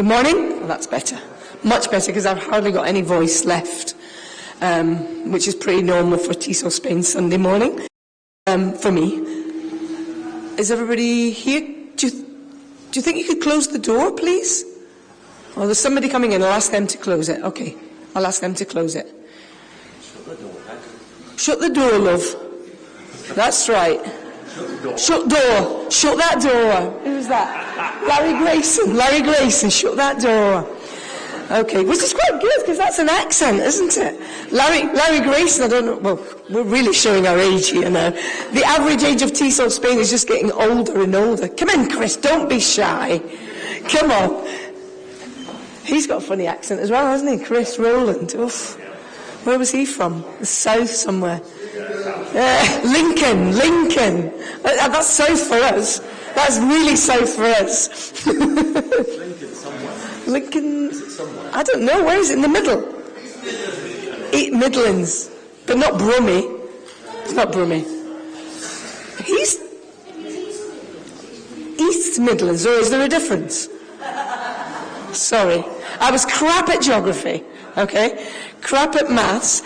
morning. Well, that's better. Much better, because I've hardly got any voice left, which is pretty normal for TESOL-SPAIN Sunday morning, for me. Is everybody here? Do you think you could close the door, please? Oh, there's somebody coming in. I'll ask them to close it. Okay, I'll ask them to close it. Shut the door, Ed. Shut the door, love. That's right. Shut door. Shut that door. Who's that? Larry Grayson. Larry Grayson, shut that door. Okay, which is quite good, because that's an accent, isn't it? Larry Grayson, I don't know, well, we're really showing our age here now. The average age of TESOL-SPAIN is just getting older and older. Come in, Chris, don't be shy. Come on. He's got a funny accent as well, hasn't he? Chris Rowland. Oof. Where was he from? The south somewhere. Lincoln. That's south for us. That's really south for us. Lincoln somewhere. Lincoln, Is it somewhere? I don't know, where is it? In the middle? Midlands, but not Brummie. It's not Brummie. East Midlands, or is there a difference? Sorry, I was crap at geography, okay? Crap at maths,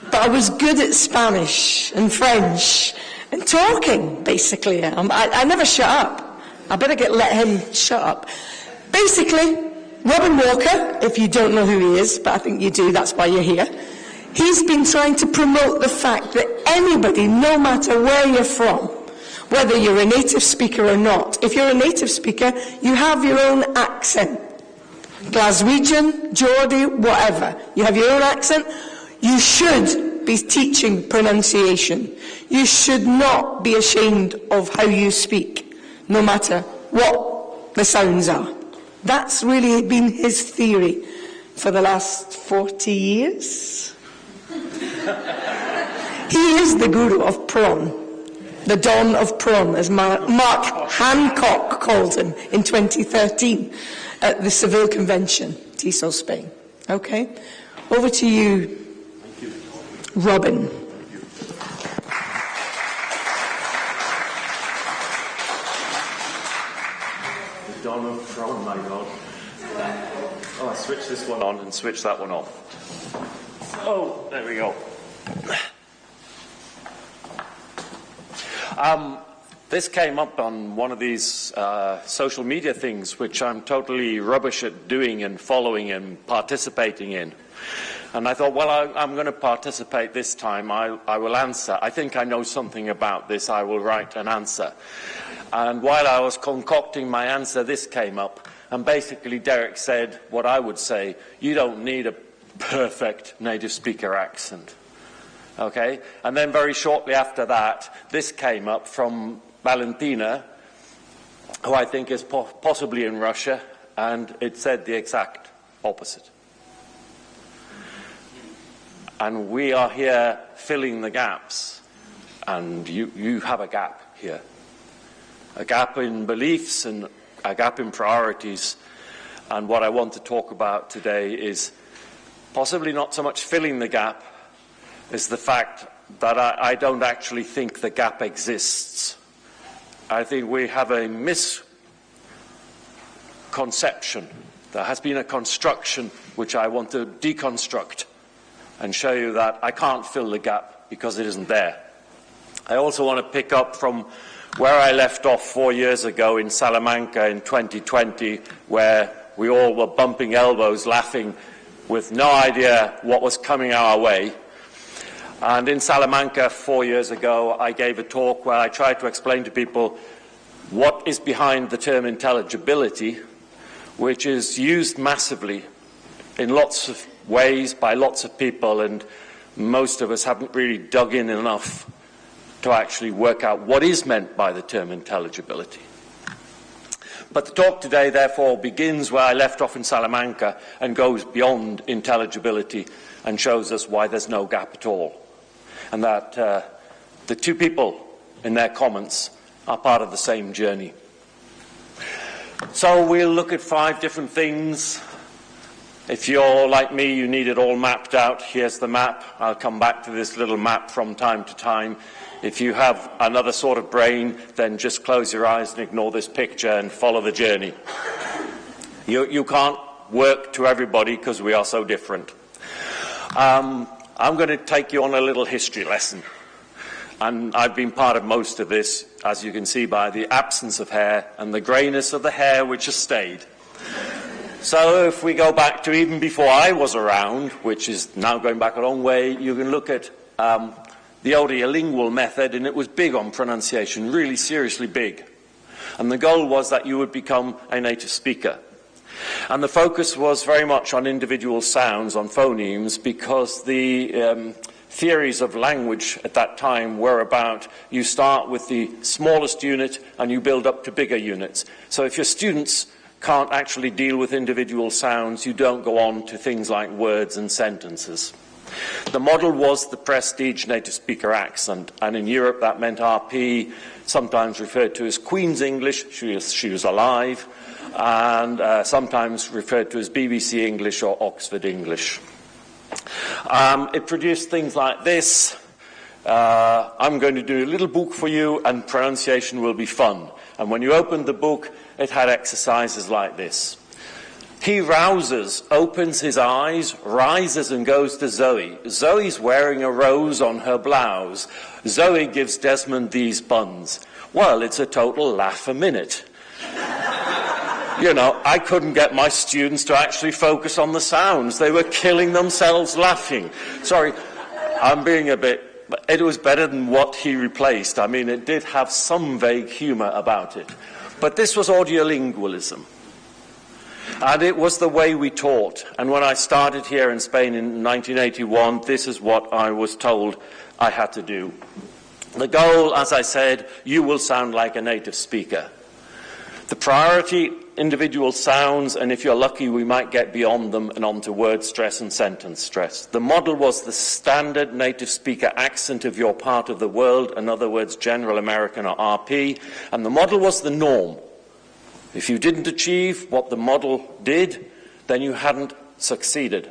but I was good at Spanish and French and talking, basically. I never shut up. I better let him shut up. Basically, Robin Walker, if you don't know who he is, but I think you do, that's why you're here, he's been trying to promote the fact that anybody, no matter where you're from, whether you're a native speaker or not, if you're a native speaker, you have your own accent. Glaswegian, Geordie, whatever. You have your own accent. You should be teaching pronunciation. You should not be ashamed of how you speak, no matter what the sounds are. That's really been his theory for the last 40 years. He is the guru of prawn, the dawn of prawn, as Mark Hancock called him in 2013 at the Seville Convention, TESOL-SPAIN. Okay? Over to you, Robin. Donald Trump, my God. Oh, I switched this one on and switched that one off. Oh, there we go. This came up on one of these social media things, which I'm totally rubbish at doing and following and participating in. And I thought, well, I'm going to participate this time. I will answer. I think I know something about this. I will write an answer. And while I was concocting my answer, this came up. And basically, Derek said what I would say: you don't need a perfect native speaker accent. Okay? And then very shortly after that, this came up from Valentina, who I think is possibly in Russia, and it said the exact opposite. And we are here filling the gaps, and you have a gap here. A gap in beliefs and a gap in priorities. And what I want to talk about today is possibly not so much filling the gap, is the fact that I don't actually think the gap exists. I think we have a misconception. There has been a construction which I want to deconstruct and show you that I can't fill the gap because it isn't there. I also want to pick up from where I left off 4 years ago in Salamanca in 2020, where we all were bumping elbows, laughing, with no idea what was coming our way. And in Salamanca 4 years ago, I gave a talk where I tried to explain to people what is behind the term intelligibility, which is used massively in lots of ways by lots of people, and most of us haven't really dug in enough to actually work out what is meant by the term intelligibility. But the talk today, therefore, begins where I left off in Salamanca and goes beyond intelligibility and shows us why there's no gap at all. And that the two people in their comments are part of the same journey. So we'll look at 5 different things. If you're like me, you need it all mapped out. Here's the map. I'll come back to this little map from time to time. If you have another sort of brain, then just close your eyes and ignore this picture and follow the journey. You can't work to everybody because we are so different. I'm going to take you on a little history lesson. And I've been part of most of this, as you can see by the absence of hair and the greyness of the hair which has stayed. So if we go back to even before I was around, which is now going back a long way, you can look at the audiolingual method, and it was big on pronunciation, really seriously big. And the goal was that you would become a native speaker. And the focus was very much on individual sounds, on phonemes, because the theories of language at that time were about you start with the smallest unit and you build up to bigger units. So if your students can't actually deal with individual sounds, you don't go on to things like words and sentences. The model was the prestige native speaker accent, and in Europe that meant RP, sometimes referred to as Queen's English, she was alive, and sometimes referred to as BBC English or Oxford English. It produced things like this. I'm going to do a little book for you, and pronunciation will be fun. And when you opened the book, it had exercises like this. He rouses, opens his eyes, rises and goes to Zoe. Zoe's wearing a rose on her blouse. Zoe gives Desmond these buns. Well, it's a total laugh a minute. You know, I couldn't get my students to actually focus on the sounds. They were killing themselves laughing. Sorry, I'm being a bit... But it was better than what he replaced. I mean, it did have some vague humour about it. But this was audiolingualism. And it was the way we taught. And when I started here in Spain in 1981, this is what I was told I had to do. The goal, as I said, you will sound like a native speaker. The priority, individual sounds, and if you're lucky, we might get beyond them and onto word stress and sentence stress. The model was the standard native speaker accent of your part of the world, in other words, General American or RP, and the model was the norm. If you didn't achieve what the model did, then you hadn't succeeded.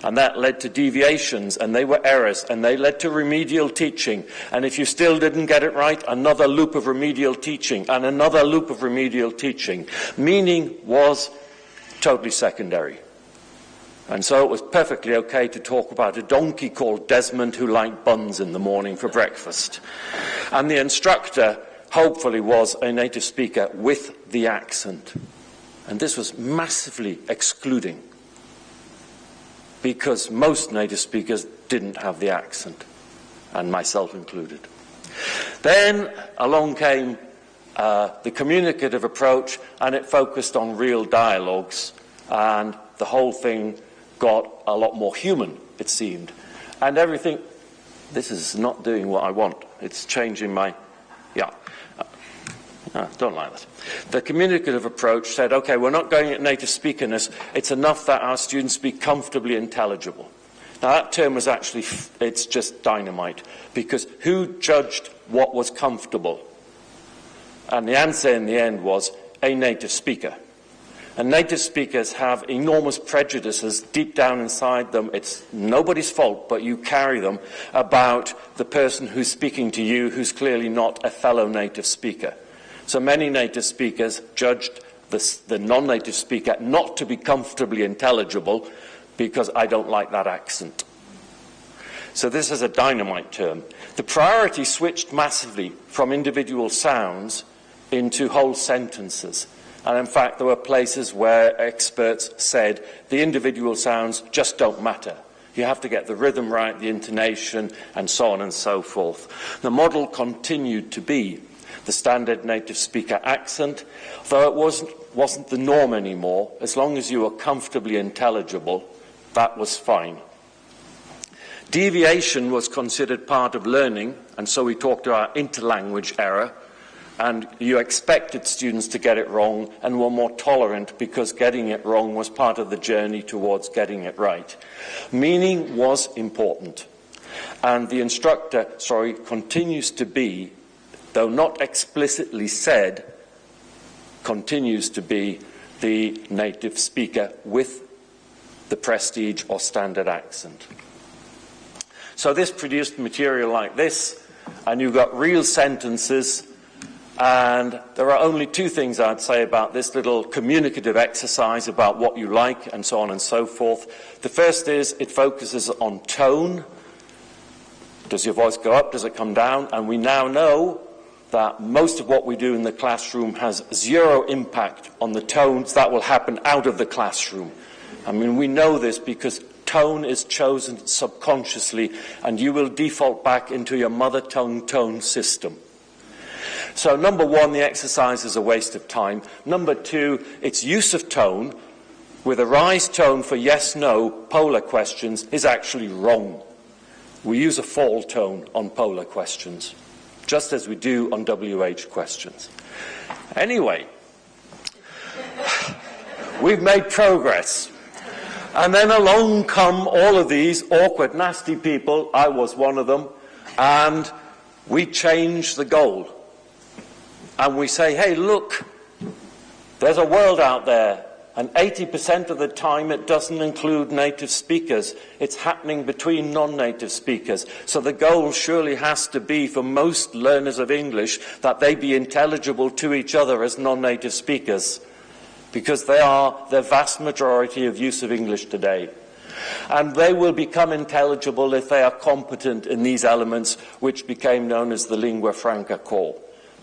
And that led to deviations, and they were errors, and they led to remedial teaching. And if you still didn't get it right, another loop of remedial teaching, and another loop of remedial teaching. Meaning was totally secondary. And so it was perfectly okay to talk about a donkey called Desmond who liked buns in the morning for breakfast. And the instructor hopefully was a native speaker with the accent. And this was massively excluding, because most native speakers didn't have the accent, and myself included. Then along came the communicative approach, and it focused on real dialogues, and the whole thing got a lot more human, it seemed. And everything, this is not doing what I want. It's changing my, don't like that. The communicative approach said, okay, we're not going at native speakerness, it's enough that our students be comfortably intelligible. Now that term was actually, it's just dynamite, because who judged what was comfortable? And the answer in the end was a native speaker. And native speakers have enormous prejudices deep down inside them. It's nobody's fault, but you carry them about the person who's speaking to you who's clearly not a fellow native speaker. So many native speakers judged the non-native speaker not to be comfortably intelligible because I don't like that accent. So this is a dynamite term. The priority switched massively from individual sounds into whole sentences. And in fact, there were places where experts said the individual sounds just don't matter. You have to get the rhythm right, the intonation, and so on and so forth. The model continued to be the standard native speaker accent, though it wasn't the norm anymore. As long as you were comfortably intelligible, that was fine. Deviation was considered part of learning, and so we talked about interlanguage error, and you expected students to get it wrong and were more tolerant because getting it wrong was part of the journey towards getting it right. Meaning was important, and the instructor, continues to be, though not explicitly said, continues to be the native speaker with the prestige or standard accent. So this produced material like this, and you've got real sentences And there are only two things I'd say about this little communicative exercise about what you like and so on and so forth. The first is it focuses on tone. Does your voice go up? Does it come down? And we now know that most of what we do in the classroom has zero impact on the tones that will happen out of the classroom. I mean, we know this because tone is chosen subconsciously, and you will default back into your mother tongue tone system. So number one, the exercise is a waste of time. Number two, its use of tone with a rise tone for yes, no, polar questions is actually wrong. We use a fall tone on polar questions, just as we do on WH questions. Anyway, we've made progress. And then along come all of these awkward, nasty people, I was one of them, and we change the goal. And we say, hey, look, there's a world out there, and 80% of the time it doesn't include native speakers. It's happening between non-native speakers. So the goal surely has to be for most learners of English that they be intelligible to each other as non-native speakers, because they are the vast majority of use of English today. And they will become intelligible if they are competent in these elements, which became known as the lingua franca core.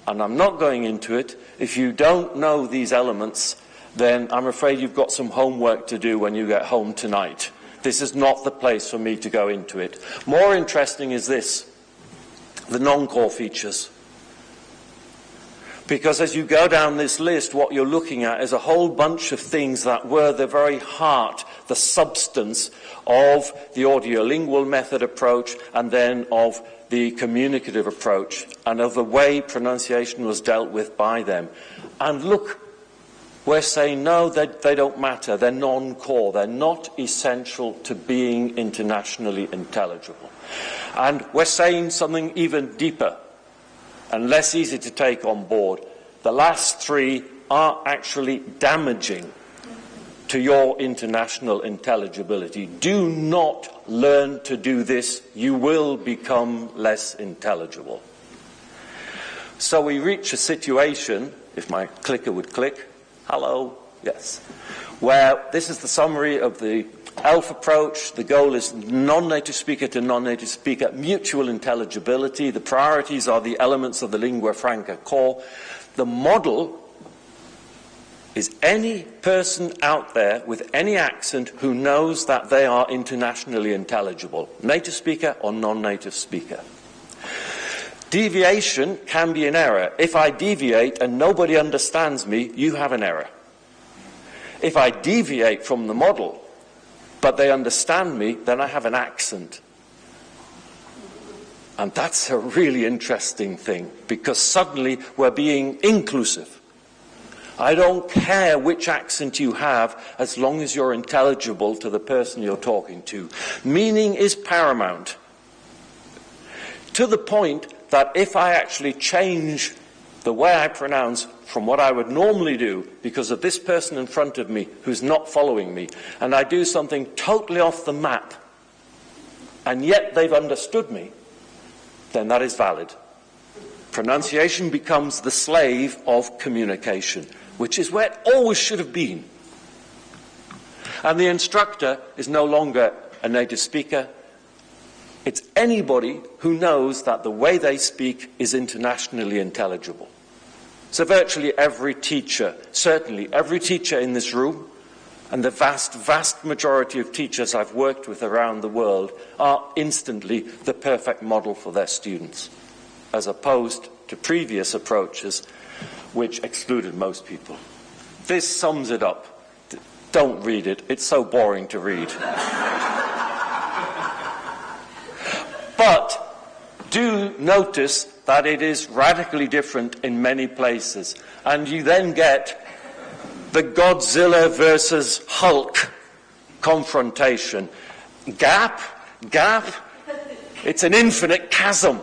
And I'm not going into it. If you don't know these elements, then I'm afraid you've got some homework to do when you get home tonight. This is not the place for me to go into it. More interesting is this, the non-core features. Because as you go down this list, what you're looking at is a whole bunch of things that were the very heart, the substance of the audiolingual method approach, and then of the communicative approach, and of the way pronunciation was dealt with by them. And look, we're saying, no, they don't matter. They're non-core. They're not essential to being internationally intelligible. And we're saying something even deeper and less easy to take on board. The last three are actually damaging to your international intelligibility. Do not learn to do this. You will become less intelligible. So we reach a situation, if my clicker would click, hello, yes, where this is the summary of the ELF approach. The goal is non-native speaker to non-native speaker, mutual intelligibility. The priorities are the elements of the lingua franca core. The model is any person out there with any accent who knows that they are internationally intelligible, native speaker or non-native speaker. Deviation can be an error. If I deviate and nobody understands me, you have an error. If I deviate from the model, but they understand me, then I have an accent. And that's a really interesting thing, because suddenly we're being inclusive. I don't care which accent you have, as long as you're intelligible to the person you're talking to. Meaning is paramount. To the point that if I actually change the way I pronounce from what I would normally do because of this person in front of me who's not following me, and I do something totally off the map, and yet they've understood me, then that is valid. Pronunciation becomes the slave of communication, which is where it always should have been. And the instructor is no longer a native speaker. It's anybody who knows that the way they speak is internationally intelligible. So virtually every teacher, certainly every teacher in this room, and the vast, vast majority of teachers I've worked with around the world are instantly the perfect model for their students, as opposed to previous approaches which excluded most people. This sums it up. Don't read it. It's so boring to read. But do notice that it is radically different in many places. And you then get the Godzilla versus Hulk confrontation. Gap, it's an infinite chasm.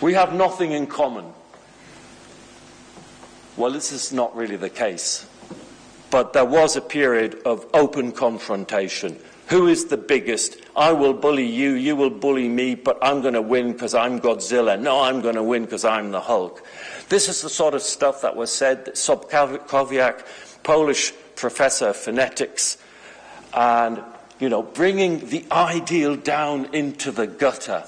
We have nothing in common. Well, this is not really the case. But there was a period of open confrontation Who is the biggest? I will bully you, you will bully me, but I'm going to win because I'm Godzilla. No, I'm going to win because I'm the Hulk. This is the sort of stuff that was said that Sobkowiak, Polish professor of phonetics, and, you know, bringing the ideal down into the gutter.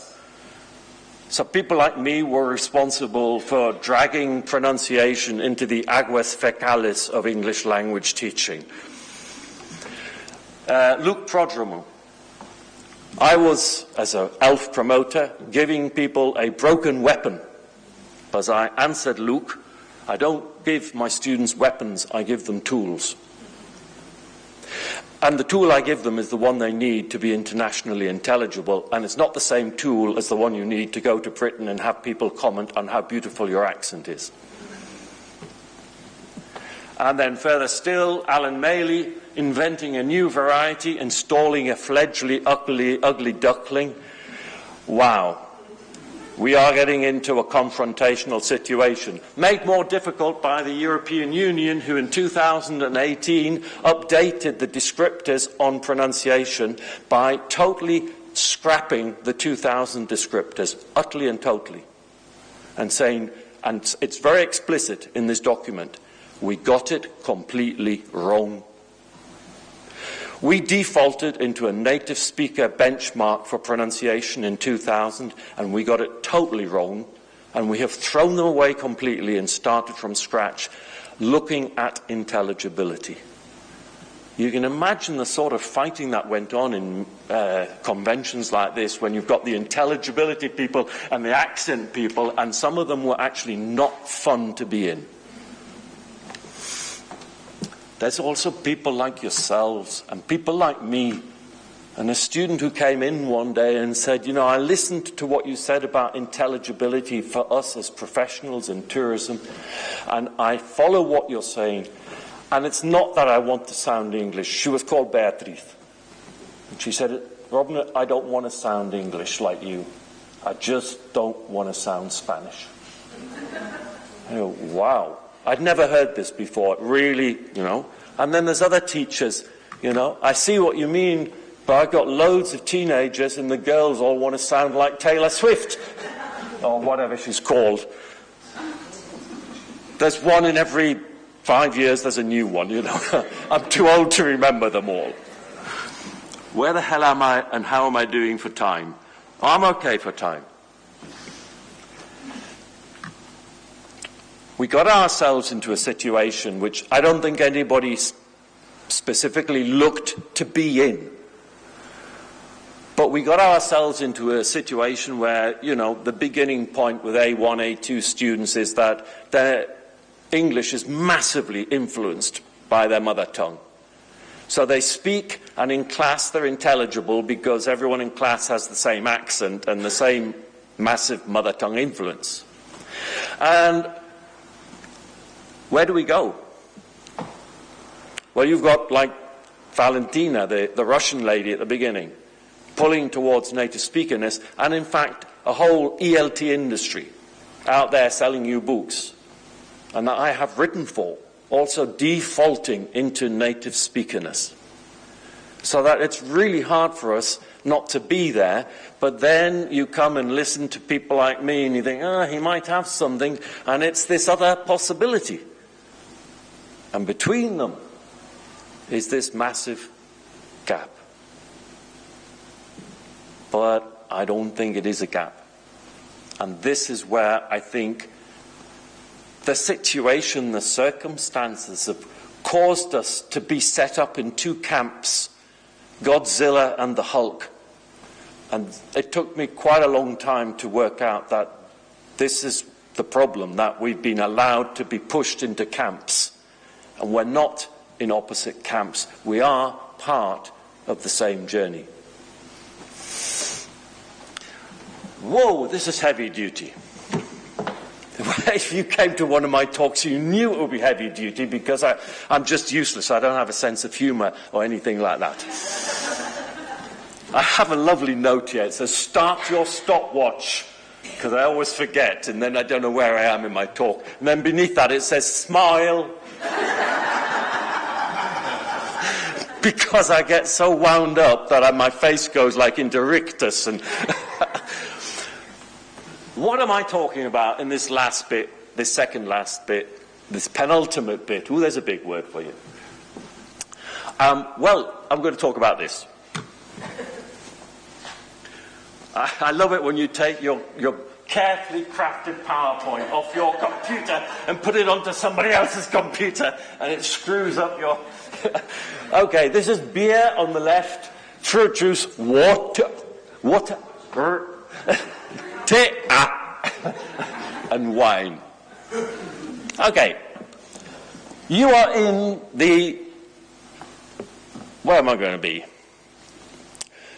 So people like me were responsible for dragging pronunciation into the aguas fecalis of English language teaching. Luke Prodromou. I was, as an ELF promoter, giving people a broken weapon. As I answered Luke, I don't give my students weapons, I give them tools. And the tool I give them is the one they need to be internationally intelligible, and it's not the same tool as the one you need to go to Britain and have people comment on how beautiful your accent is. And then further still, Alan Maley inventing a new variety, installing a fledgling ugly duckling. Wow. We are getting into a confrontational situation, made more difficult by the European Union, who in 2018 updated the descriptors on pronunciation by totally scrapping the 2000 descriptors, utterly and totally, and saying, and it's very explicit in this document, we got it completely wrong. We defaulted into a native speaker benchmark for pronunciation in 2000, and we got it totally wrong, and we have thrown them away completely and started from scratch, looking at intelligibility. You can imagine the sort of fighting that went on in conventions like this, when you've got the intelligibility people and the accent people, and some of them were actually not fun to be in. There's also people like yourselves and people like me, and a student who came in one day and said, you know, I listened to what you said about intelligibility for us as professionals in tourism, and I follow what you're saying, and it's not that I want to sound English. She was called Beatrice. And she said, Robin, I don't want to sound English like you. I just don't want to sound Spanish. I go, wow. I'd never heard this before, really, you know. And then there's other teachers, you know. I see what you mean, but I've got loads of teenagers and the girls all want to sound like Taylor Swift, or whatever she's called. There's one in every 5 years, there's a new one, you know. I'm too old to remember them all. Where the hell am I and how am I doing for time? I'm okay for time. We got ourselves into a situation which I don't think anybody specifically looked to be in. But we got ourselves into a situation where, you know, the beginning point with A1, A2 students is that their English is massively influenced by their mother tongue. So they speak, and in class they're intelligible because everyone in class has the same accent and the same massive mother tongue influence. And where do we go? Well, you've got, like, Valentina, the Russian lady at the beginning, pulling towards native speakerness, and in fact, a whole ELT industry out there selling you books, and that I have written for, also defaulting into native speakerness. So that it's really hard for us not to be there, but then you come and listen to people like me and you think, he might have something, and it's this other possibility. And between them is this massive gap. But I don't think it is a gap. And this is where I think the situation, the circumstances have caused us to be set up in two camps, Godzilla and the Hulk. And it took me quite a long time to work out that this is the problem, that we've been allowed to be pushed into camps. And we're not in opposite camps. We are part of the same journey. Whoa, this is heavy duty. If you came to one of my talks, you knew it would be heavy duty because I'm just useless. I don't have a sense of humor or anything like that. I have a lovely note here. It says, start your stopwatch, because I always forget, and then I don't know where I am in my talk. And then beneath that it says, smile. because I get so wound up that my face goes like into rictus. And what am I talking about in this last bit, this second last bit, this penultimate bit? Ooh, there's a big word for you. Well, I'm going to talk about this. I love it when you take your carefully crafted PowerPoint off your computer and put it onto somebody else's computer, and it screws up your... Okay, this is beer on the left, fruit juice, water, tea, and wine. Okay, you are in the... Where am I going to be?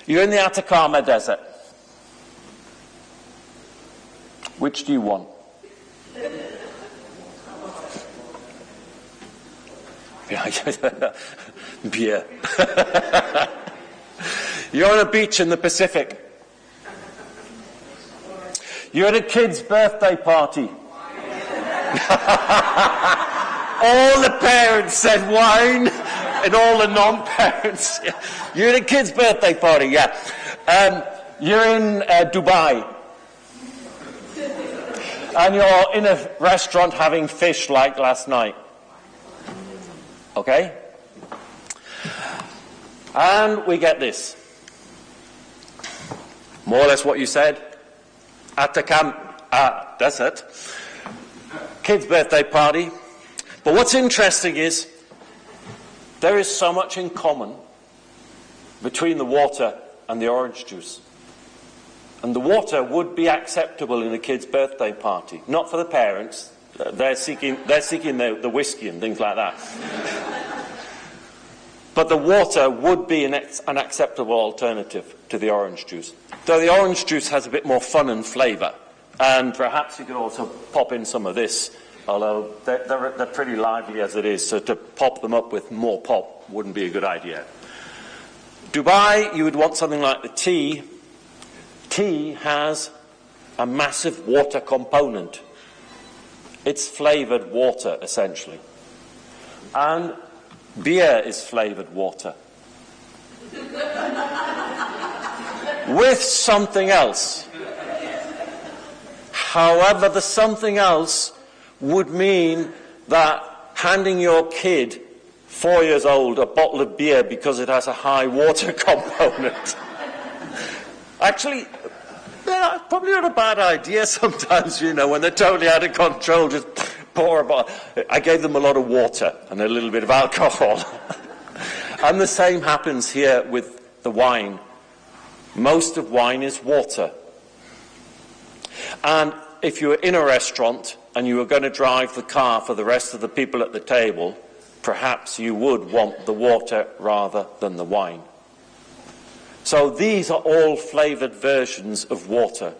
You're in the Atacama Desert. Which do you want? Beer. You're on a beach in the Pacific. You're at a kid's birthday party. All the parents said wine, and all the non-parents. You're at a kid's birthday party, yeah. You're in Dubai. And you're in a restaurant having fish like last night. Okay? And we get this. More or less what you said. Atacama Desert. Kid's birthday party. But what's interesting is there is so much in common between the water and the orange juice. And the water would be acceptable in a kid's birthday party. Not for the parents. They're seeking the whiskey and things like that. But the water would be an acceptable alternative to the orange juice. Though the orange juice has a bit more fun and flavour. And perhaps you could also pop in some of this. Although they're pretty lively as it is. So to pop them up with more pop wouldn't be a good idea. Dubai, you would want something like the tea. Tea has a massive water component. It's flavoured water, essentially. And beer is flavoured water. With something else. However, the something else would mean that handing your kid, 4 years old, a bottle of beer because it has a high water component. Actually, probably not a bad idea sometimes, you know, when they're totally out of control, just pour a bottle. I gave them a lot of water and a little bit of alcohol. And the same happens here with the wine. Most of wine is water. And if you were in a restaurant and you were going to drive the car for the rest of the people at the table, perhaps you would want the water rather than the wine. So these are all flavoured versions of water,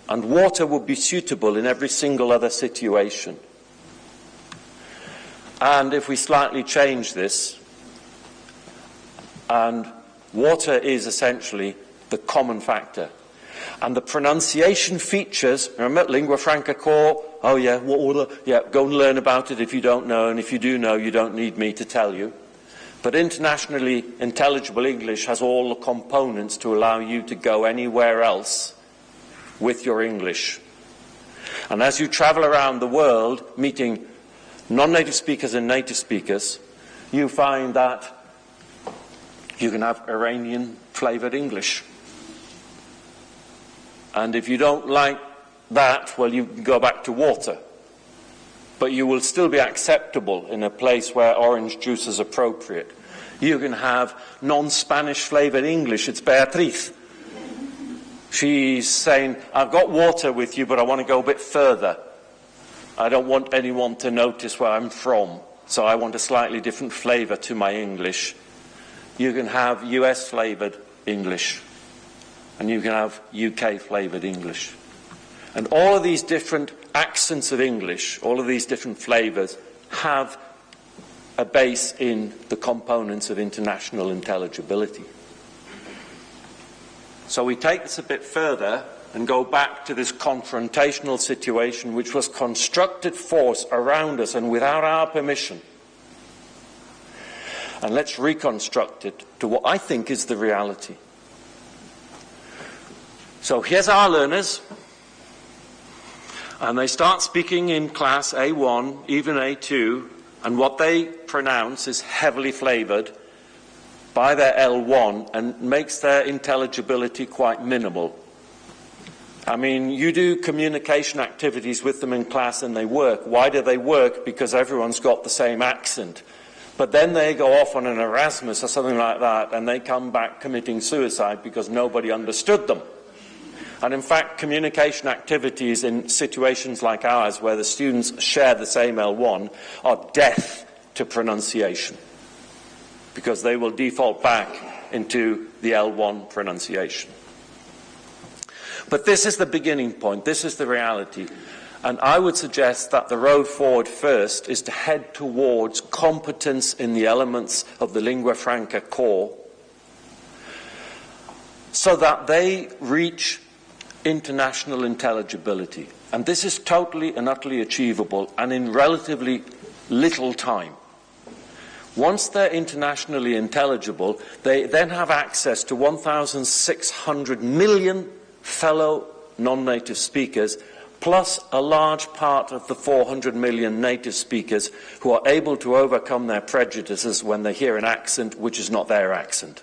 and water would be suitable in every single other situation. And if we slightly change this, and water is essentially the common factor. And the pronunciation features, remember, lingua franca core, oh yeah, go and learn about it if you don't know, and if you do know, you don't need me to tell you. But internationally intelligible English has all the components to allow you to go anywhere else with your English. And as you travel around the world, meeting non-native speakers and native speakers, you find that you can have Iranian-flavoured English. And if you don't like that, well, you can go back to water. But you will still be acceptable in a place where orange juice is appropriate. You can have non-Spanish flavoured English. It's Beatriz. She's saying, I've got water with you, but I want to go a bit further. I don't want anyone to notice where I'm from, so I want a slightly different flavour to my English. You can have US flavoured English, and you can have UK flavoured English. And all of these different accents of English, all of these different flavours, have a base in the components of international intelligibility. So we take this a bit further and go back to this confrontational situation which was constructed force around us and without our permission. and let's reconstruct it to what I think is the reality. So here's our learners, and they start speaking in class A1, even A2, and what they pronounce is heavily flavoured by their L1 and makes their intelligibility quite minimal. I mean, you do communication activities with them in class and they work. Why do they work? Because everyone's got the same accent. But then they go off on an Erasmus or something like that, and they come back committing suicide because nobody understood them. And in fact, communication activities in situations like ours, where the students share the same L1, are death to pronunciation, because they will default back into the L1 pronunciation. But this is the beginning point, this is the reality. And I would suggest that the road forward first is to head towards competence in the elements of the lingua franca core, so that they reach international intelligibility. And this is totally and utterly achievable, and in relatively little time. Once they're internationally intelligible, they then have access to 1,600 million fellow non-native speakers, plus a large part of the 400 million native speakers who are able to overcome their prejudices when they hear an accent which is not their accent.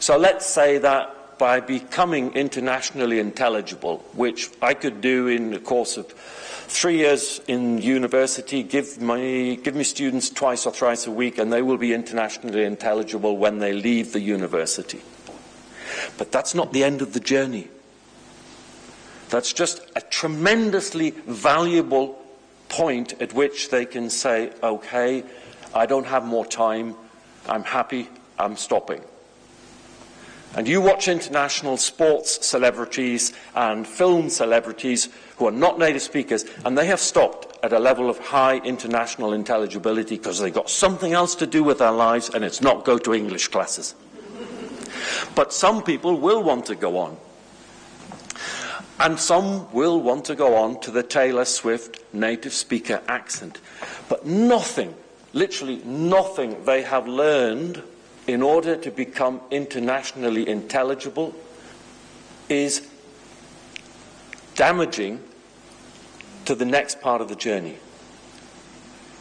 So let's say that by becoming internationally intelligible, which I could do in the course of 3 years in university, give me students twice or thrice a week, and they will be internationally intelligible when they leave the university. But that's not the end of the journey. That's just a tremendously valuable point at which they can say, okay, I don't have more time, I'm happy, I'm stopping. And you watch international sports celebrities and film celebrities who are not native speakers, and they have stopped at a level of high international intelligibility because they've got something else to do with their lives, and it's not go to English classes. But some people will want to go on. And some will want to go on to the Taylor Swift native speaker accent. But nothing, literally nothing they have learned in order to become internationally intelligible is damaging to the next part of the journey.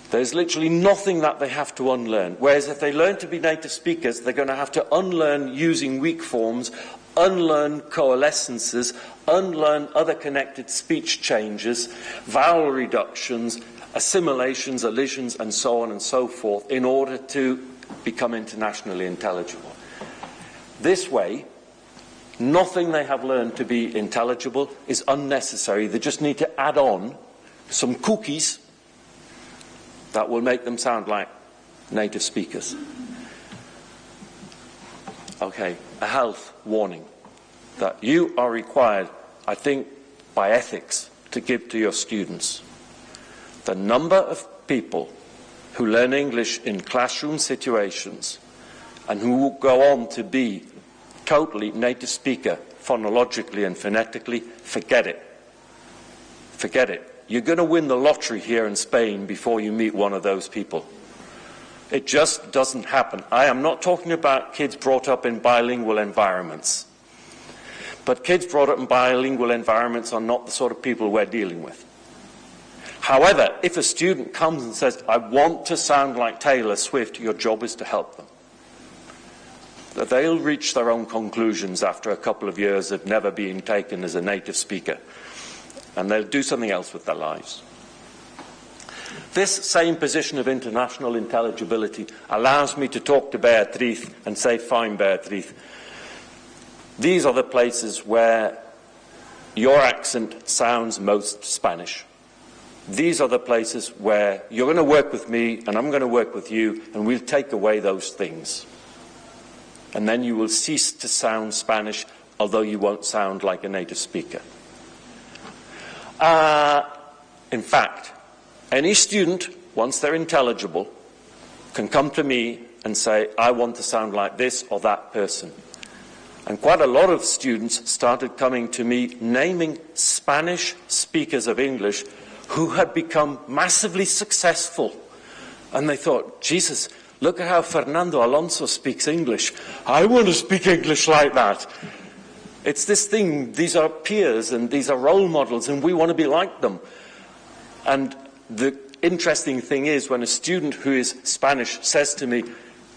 There's literally nothing that they have to unlearn. Whereas if they learn to be native speakers, they're going to have to unlearn using weak forms, unlearn coalescences, unlearn other connected speech changes, vowel reductions, assimilations, elisions, and so on and so forth, in order to become internationally intelligible. This way, nothing they have learned to be intelligible is unnecessary. They just need to add on some cookies that will make them sound like native speakers. Okay, a health warning that you are required, I think, by ethics to give to your students. The number of people who learn English in classroom situations and who go on to be totally native speaker phonologically and phonetically, forget it. Forget it. You're going to win the lottery here in Spain before you meet one of those people. It just doesn't happen. I am not talking about kids brought up in bilingual environments. But kids brought up in bilingual environments are not the sort of people we're dealing with. However, if a student comes and says, I want to sound like Taylor Swift, your job is to help them. They'll reach their own conclusions after a couple of years of never being taken as a native speaker. And they'll do something else with their lives. This same position of international intelligibility allows me to talk to Beatriz and say, fine, Beatriz, these are the places where your accent sounds most Spanish. These are the places where you're going to work with me and I'm going to work with you, and we'll take away those things. And then you will cease to sound Spanish, although you won't sound like a native speaker. In fact, any student, once they're intelligible, can come to me and say, I want to sound like this or that person. And quite a lot of students started coming to me naming Spanish speakers of English who had become massively successful. And they thought, Jesus, Look at how Fernando Alonso speaks English. I want to speak English like that. It's this thing, these are peers and these are role models and we want to be like them. And the interesting thing is when a student who is Spanish says to me,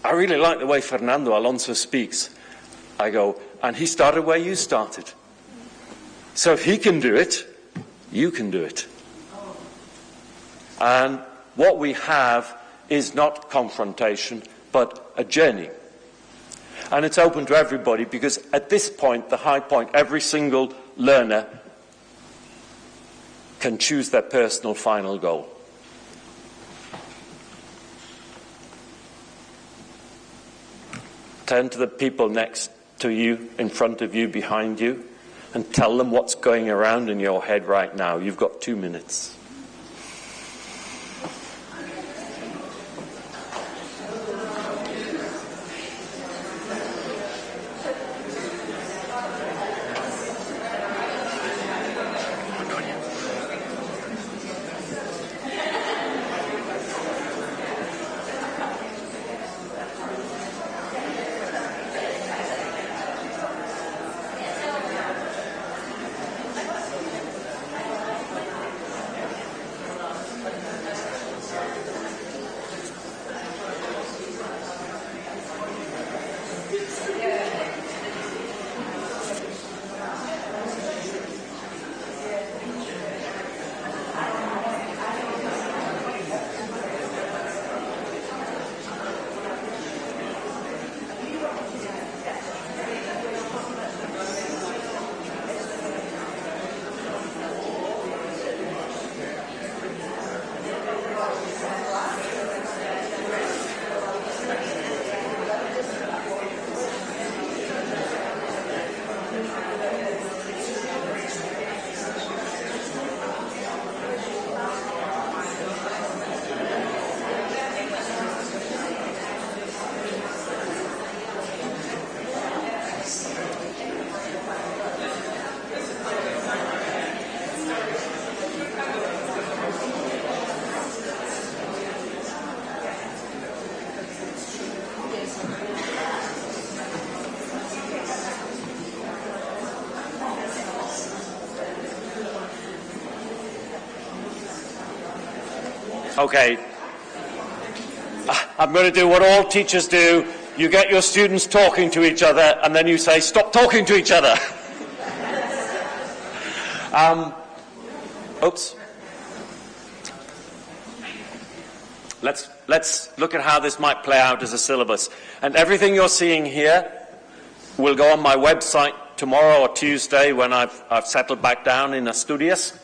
I really like the way Fernando Alonso speaks, I go, and he started where you started. So if he can do it, you can do it. And what we have is not confrontation, but a journey. And it's open to everybody because at this point, the high point, every single learner can choose their personal final goal. Turn to the people next to you, in front of you, behind you, and tell them what's going around in your head right now. You've got 2 minutes. Okay, I'm going to do what all teachers do. You get your students talking to each other and then you say, stop talking to each other. Oops. Let's look at how this might play out as a syllabus. And everything you're seeing here will go on my website tomorrow or Tuesday when I've settled back down in Asturias.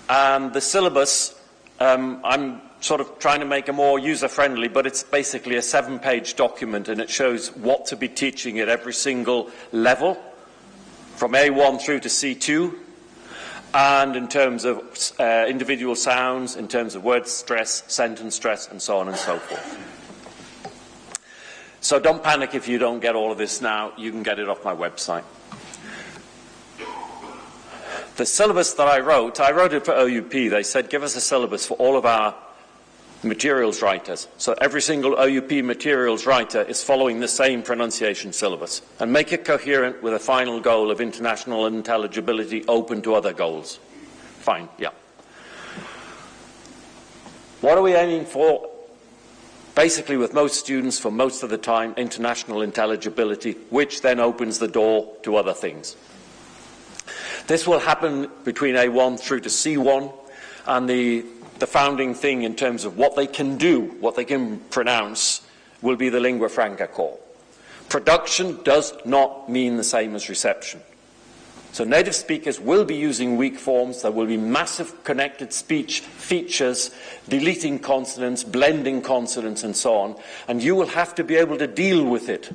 The syllabus, I'm sort of trying to make it more user-friendly, but it's basically a 7-page document and it shows what to be teaching at every single level, from A1 through to C2, and in terms of individual sounds, in terms of word stress, sentence stress, and so on and so forth. So don't panic if you don't get all of this now. You can get it off my website. The syllabus that I wrote it for OUP. They said, give us a syllabus for all of our materials writers. So every single OUP materials writer is following the same pronunciation syllabus. And make it coherent with a final goal of international intelligibility open to other goals. Fine, yeah. What are we aiming for? Basically, with most students, for most of the time, international intelligibility, which then opens the door to other things. This will happen between A1 through to C1, and the founding thing in terms of what they can do, what they can pronounce, will be the lingua franca core. Production does not mean the same as reception. So native speakers will be using weak forms. There will be massive connected speech features, deleting consonants, blending consonants, and so on. And you will have to be able to deal with it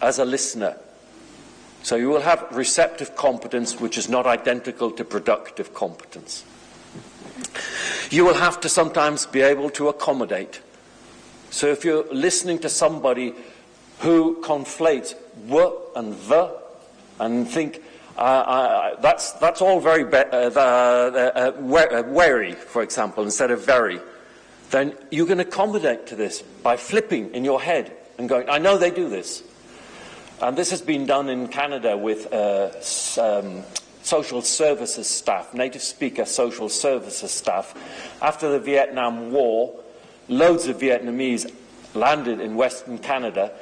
as a listener. So you will have receptive competence, which is not identical to productive competence. You will have to sometimes be able to accommodate. So if you're listening to somebody who conflates w and the and think that's all very wary, for example, instead of very, then you can accommodate to this by flipping in your head and going, I know they do this. And this has been done in Canada with social services staff, native speaker social services staff. After the Vietnam War, loads of Vietnamese landed in Western Canada.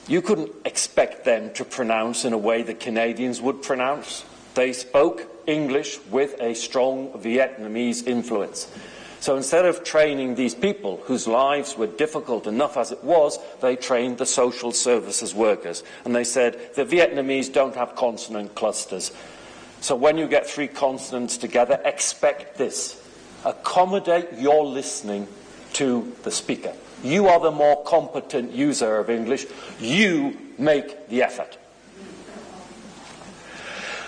You couldn't expect them to pronounce in a way the Canadians would pronounce. They spoke English with a strong Vietnamese influence. So instead of training these people whose lives were difficult enough as it was, they trained the social services workers. And they said, the Vietnamese don't have consonant clusters. So when you get 3 consonants together, expect this. Accommodate your listening to the speaker. You are the more competent user of English. You make the effort.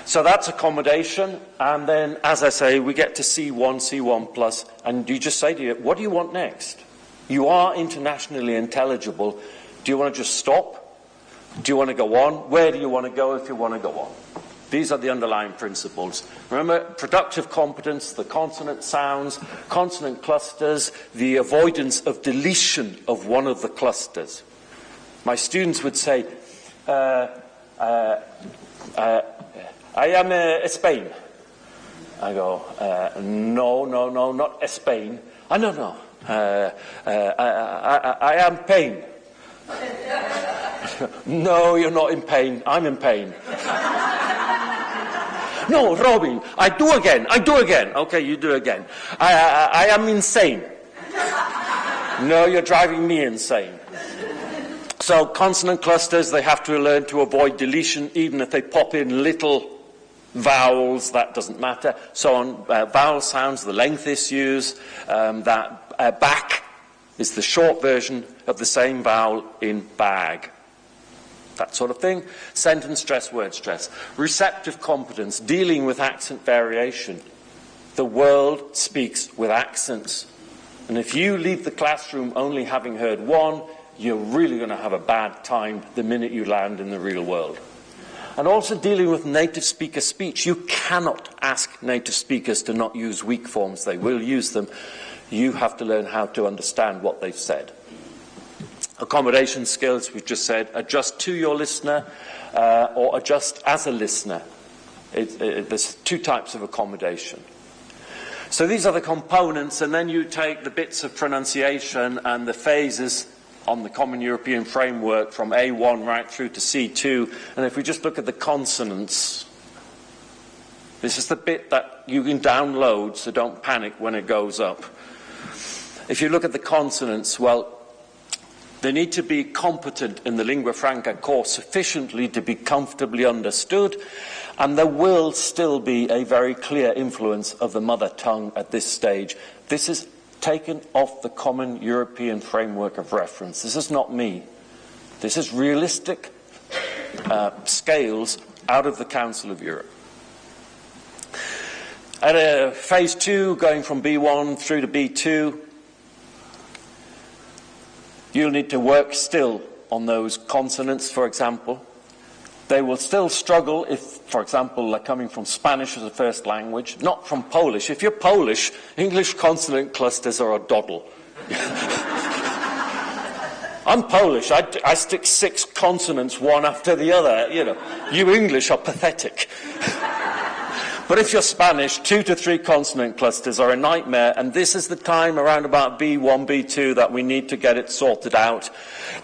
So that's accommodation, and then, as I say, we get to C1, C1 plus, and you just say to you, what do you want next? You are internationally intelligible. Do you want to just stop? Do you want to go on? Where do you want to go if you want to go on? These are the underlying principles. Remember, productive competence, the consonant sounds, consonant clusters, the avoidance of deletion of one of the clusters. My students would say, I am Spain. I go, no, not Spain. No. I am pain. No, you're not in pain. I'm in pain. No, Robin, I do again. Okay, you do again. I am insane. No, you're driving me insane. So consonant clusters, they have to learn to avoid deletion, even if they pop in little vowels, that doesn't matter. So on vowel sounds, the length issues, back is the short version of the same vowel in bag. That sort of thing. Sentence stress, word stress. Receptive competence, dealing with accent variation. The world speaks with accents. And if you leave the classroom only having heard one, you're really going to have a bad time the minute you land in the real world. And also dealing with native speaker speech. You cannot ask native speakers to not use weak forms. They will use them. You have to learn how to understand what they've said. Accommodation skills, we've just said, adjust to your listener or adjust as a listener. There's 2 types of accommodation. So these are the components, and then you take the bits of pronunciation and the phases on the Common European Framework from A1 right through to C2. And if we just look at the consonants, this is the bit that you can download, so don't panic when it goes up. If you look at the consonants, well, they need to be competent in the lingua franca course sufficiently to be comfortably understood, and there will still be a very clear influence of the mother tongue at this stage. This is taken off the Common European Framework of Reference. This is not me. This is realistic scales out of the Council of Europe. At phase 2, going from B1 through to B2, you'll need to work still on those consonants, for example. They will still struggle if, for example, they're coming from Spanish as a first language, not from Polish. If you're Polish, English consonant clusters are a doddle. I'm Polish. I stick 6 consonants one after the other. You know, you English are pathetic. But if you're Spanish, 2 to 3 consonant clusters are a nightmare, and this is the time around about B1, B2 that we need to get it sorted out.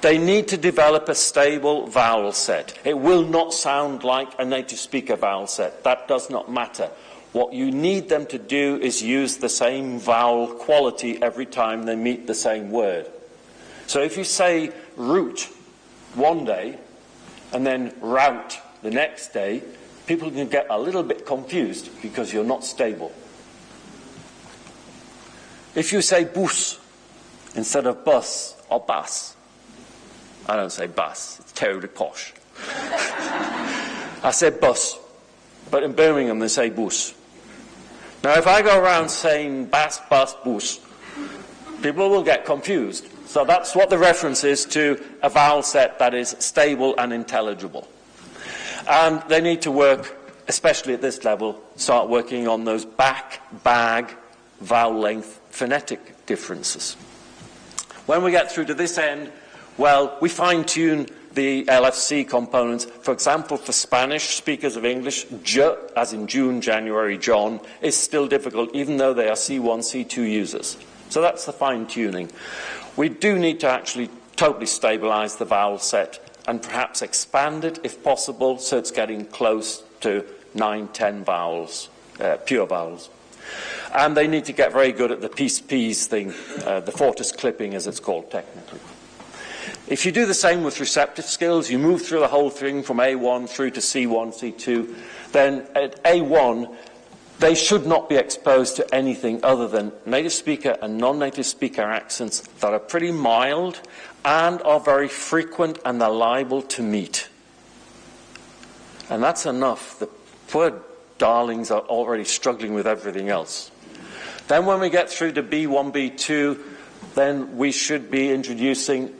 They need to develop a stable vowel set. It will not sound like a native speaker vowel set. That does not matter. What you need them to do is use the same vowel quality every time they meet the same word. So if you say root one day and then route the next day, people can get a little bit confused because you're not stable. If you say bus instead of bus or bus, I don't say bus, it's terribly posh. I say bus, but in Birmingham they say bus. Now if I go around saying bus, bus, people will get confused. So that's what the reference is to a vowel set that is stable and intelligible. And they need to work, especially at this level, start working on those back, bag, vowel length, phonetic differences. When we get through to this end, well, we fine-tune the LFC components. For example, for Spanish speakers of English, as in June, January, John, is still difficult, even though they are C1, C2 users. So that's the fine-tuning. We do need to actually totally stabilize the vowel set and perhaps expand it, if possible, so it's getting close to 9, 10 vowels, pure vowels. And they need to get very good at the peace thing, the fortis clipping, as it's called technically. If you do the same with receptive skills, you move through the whole thing from A1 through to C1, C2, then at A1, they should not be exposed to anything other than native speaker and non-native speaker accents that are pretty mild and are very frequent and they're liable to meet. And that's enough. The poor darlings are already struggling with everything else. Then when we get through to B1, B2, then we should be introducing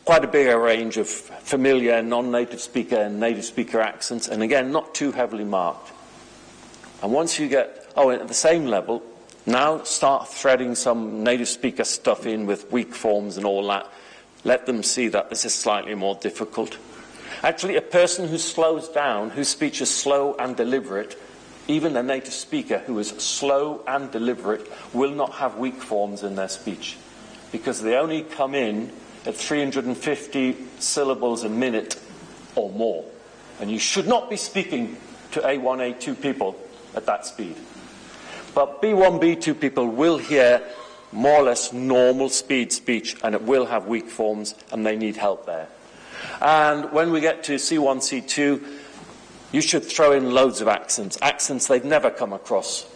quite a bigger range of familiar non-native speaker and native speaker accents, and again, not too heavily marked. And once you get, at the same level, now start threading some native speaker stuff in with weak forms and all that. Let them see that this is slightly more difficult. Actually, a person who slows down, whose speech is slow and deliberate, even a native speaker who is slow and deliberate, will not have weak forms in their speech, because they only come in at 350 syllables a minute or more. And you should not be speaking to A1, A2 people at that speed. But B1, B2 people will hear more or less normal speed speech, and it will have weak forms, and they need help there. And when we get to C1, C2, you should throw in loads of accents they've never come across.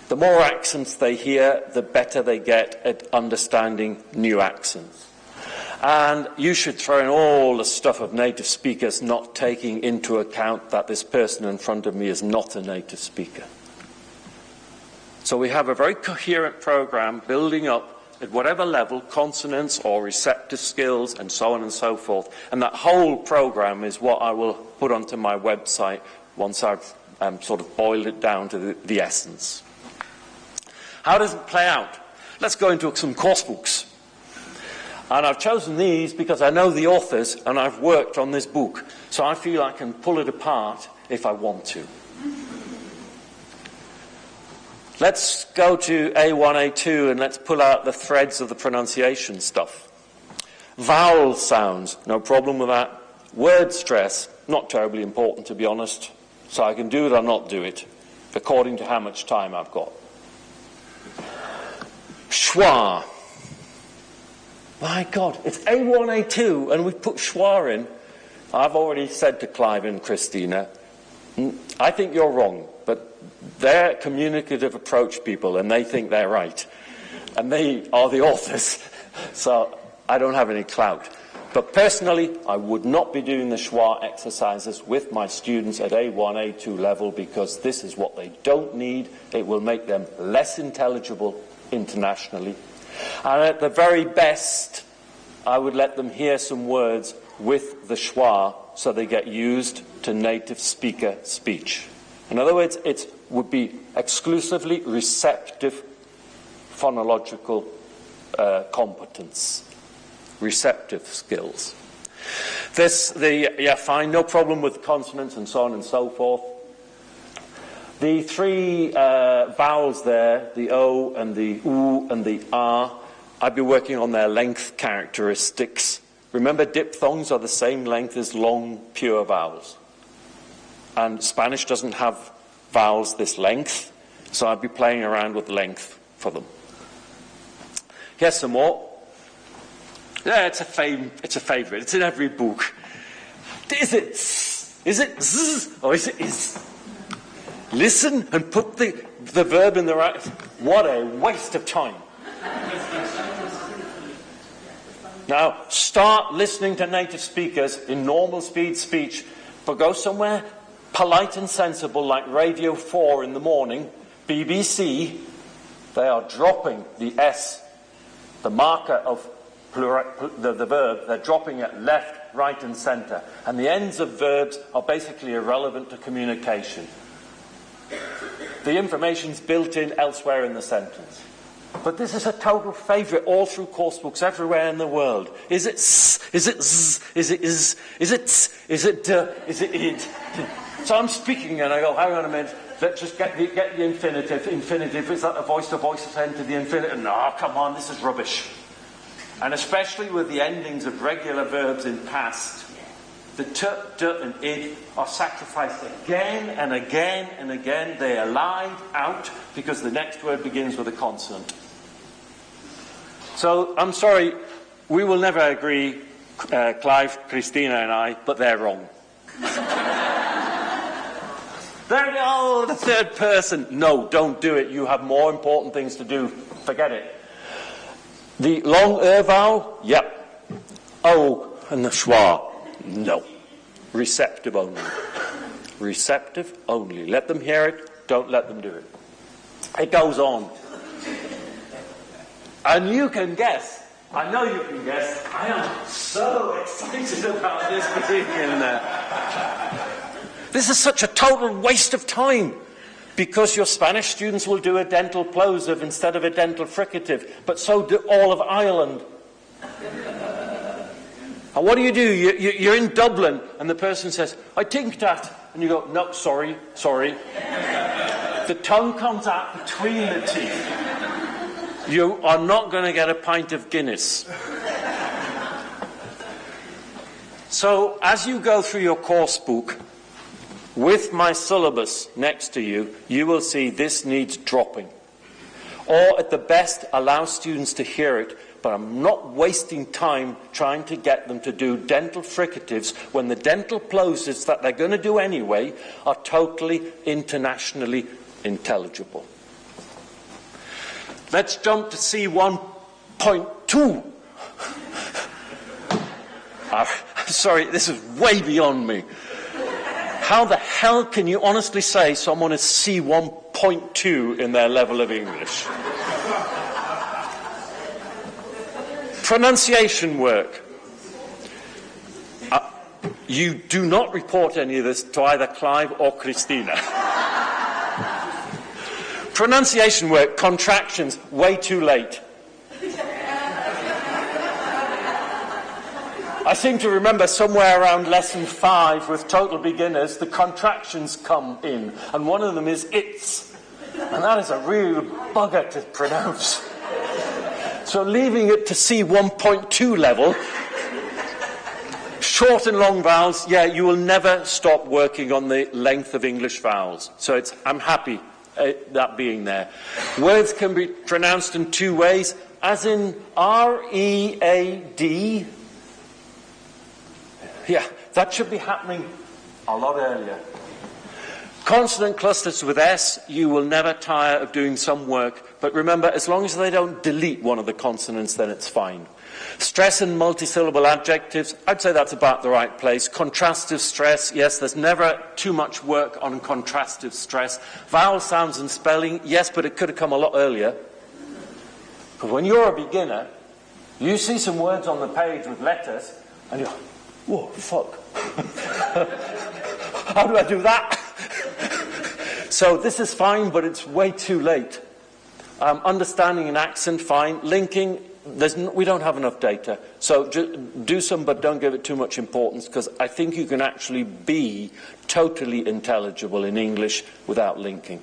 The more accents they hear, the better they get at understanding new accents. And you should throw in all the stuff of native speakers, not taking into account that this person in front of me is not a native speaker. So we have a very coherent program building up at whatever level, consonants or receptive skills and so on and so forth. And that whole program is what I will put onto my website once I've sort of boiled it down to the essence. How does it play out? Let's go into some course books. And I've chosen these because I know the authors and I've worked on this book. So I feel I can pull it apart if I want to. Let's go to A1, A2 and let's pull out the threads of the pronunciation stuff. Vowel sounds, no problem with that. Word stress, not terribly important to be honest. So I can do it or not do it, according to how much time I've got. Schwa. My God, it's A1, A2, and we've put schwa in. I've already said to Clive and Christina, I think you're wrong, but they're communicative approach people, and they think they're right. And they are the authors, so I don't have any clout. But personally, I would not be doing the schwa exercises with my students at A1, A2 level, because this is what they don't need. It will make them less intelligible internationally. And at the very best, I would let them hear some words with the schwa so they get used to native speaker speech. In other words, it would be exclusively receptive phonological competence, receptive skills. Fine, no problem with consonants and so on and so forth. The three vowels there, the O and the U and the R, I'd be working on their length characteristics. Remember, diphthongs are the same length as long, pure vowels. And Spanish doesn't have vowels this length, so I'd be playing around with length for them. Here's some more. Yeah, it's a favorite. It's in every book. Is it z, or is it is? Listen and put the verb in the right... What a waste of time. Now, start listening to native speakers in normal speed speech, but go somewhere polite and sensible like Radio 4 in the morning, BBC. They are dropping the S, the marker of the verb. They're dropping it left, right and centre. And the ends of verbs are basically irrelevant to communication. The information's built in elsewhere in the sentence. But this is a total favourite all through course books everywhere in the world. Is it s? Is it z? Is it is? Is it s? Is it d? Is it id? So I'm speaking and I go, hang on a minute, let's just get the infinitive. Infinitive, is that a voice-to-voice send to the infinitive? No, come on, this is rubbish. And especially with the endings of regular verbs in past, the t, d and id are sacrificed again and again and again. They are lied out because the next word begins with a consonant. So, I'm sorry, we will never agree, Clive, Christina and I, but they're wrong. The third person. No, don't do it. You have more important things to do. Forget it. The long vowel, yep. O and the schwa, no. Receptive only. Receptive only. Let them hear it, don't let them do it. It goes on. And you can guess, I know you can guess, I am so excited about this being in there. This is such a total waste of time, because your Spanish students will do a dental plosive instead of a dental fricative, but so do all of Ireland. And what do? You're in Dublin, and the person says, I think that, and you go, no, sorry. The tongue comes out between the teeth. You are not going to get a pint of Guinness. So, as you go through your course book, with my syllabus next to you, you will see this needs dropping. Or, at the best, allow students to hear it, but I'm not wasting time trying to get them to do dental fricatives when the dental plosives that they're going to do anyway are totally internationally intelligible. Let's jump to C1.2. I'm sorry, this is way beyond me. How the hell can you honestly say someone is C1.2 in their level of English? Pronunciation work. You do not report any of this to either Clive or Christina. Pronunciation work, contractions, way too late. I seem to remember somewhere around lesson 5 with total beginners, the contractions come in, and one of them is its. And that is a real bugger to pronounce. So leaving it to C1.2 level, short and long vowels, yeah, you will never stop working on the length of English vowels. So I'm happy that being there. Words can be pronounced in two ways, as in R-E-A-D. Yeah, that should be happening a lot earlier. Consonant clusters with S, you will never tire of doing some work, but remember, as long as they don't delete one of the consonants, then it's fine. Stress and multisyllable adjectives, I'd say that's about the right place. Contrastive stress, yes, there's never too much work on contrastive stress. Vowel sounds and spelling, yes, but it could have come a lot earlier. Because when you're a beginner, you see some words on the page with letters, and you're, whoa, fuck. How do I do that? So this is fine, but it's way too late. Understanding an accent, fine. Linking, we don't have enough data. So do some, but don't give it too much importance, because I think you can actually be totally intelligible in English without linking.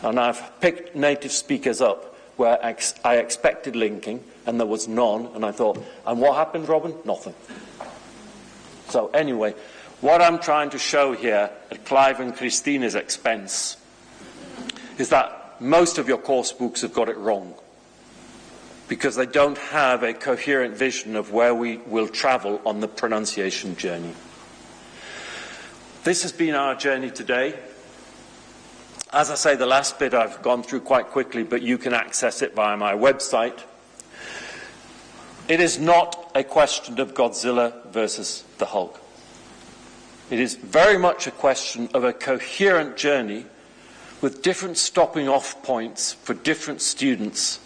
And I've picked native speakers up where I expected linking, and there was none, and I thought, and what happened, Robin? Nothing. So anyway, what I'm trying to show here at Clive and Christina's expense is that most of your course books have got it wrong, because they don't have a coherent vision of where we will travel on the pronunciation journey. This has been our journey today. As I say, the last bit I've gone through quite quickly, but you can access it via my website. It is not a question of Godzilla versus the Hulk. It is very much a question of a coherent journey with different stopping off points for different students,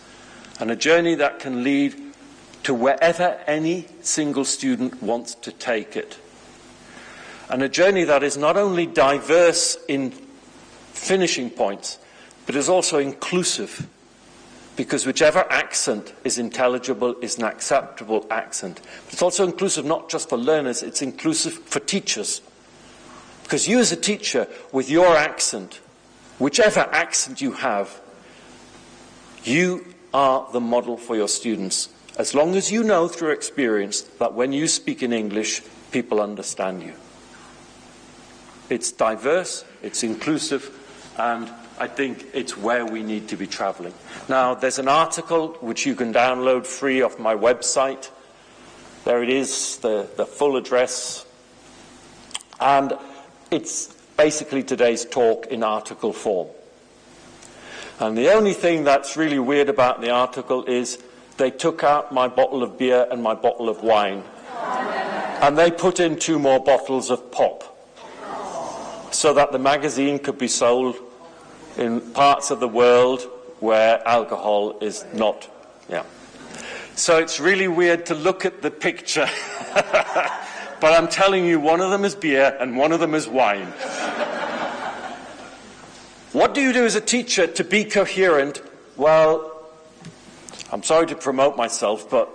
and a journey that can lead to wherever any single student wants to take it. And a journey that is not only diverse in finishing points, but is also inclusive. because whichever accent is intelligible is an acceptable accent. But it's also inclusive not just for learners, it's inclusive for teachers. Because you as a teacher, with your accent, whichever accent you have, you are the model for your students. As long as you know through experience that when you speak in English, people understand you. It's diverse, it's inclusive, and I think it's where we need to be travelling. Now, there's an article which you can download free off my website. There it is, the full address. And it's basically today's talk in article form. And the only thing that's really weird about the article is they took out my bottle of beer and my bottle of wine. And they put in 2 more bottles of pop. So that the magazine could be sold in parts of the world where alcohol is not. Yeah. So it's really weird to look at the picture. But I'm telling you, one of them is beer and one of them is wine. What do you do as a teacher to be coherent? Well, I'm sorry to promote myself, but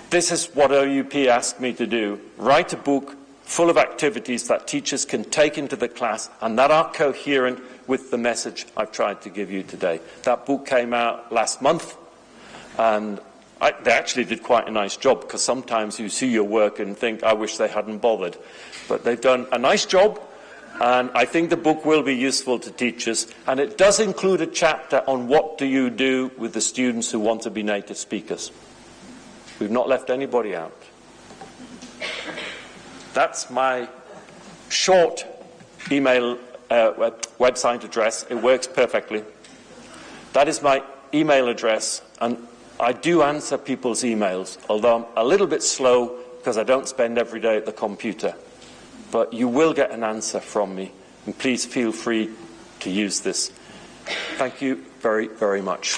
this is what OUP asked me to do. Write a book full of activities that teachers can take into the class and that are coherent with the message I've tried to give you today. That book came out last month, and they actually did quite a nice job, because sometimes you see your work and think, I wish they hadn't bothered. But they've done a nice job, and I think the book will be useful to teachers. And it does include a chapter on what do you do with the students who want to be native speakers. We've not left anybody out. That's my short email website address. It works perfectly. That is my email address, and I do answer people's emails, although I'm a little bit slow because I don't spend every day at the computer. But you will get an answer from me, and please feel free to use this. Thank you very, very much.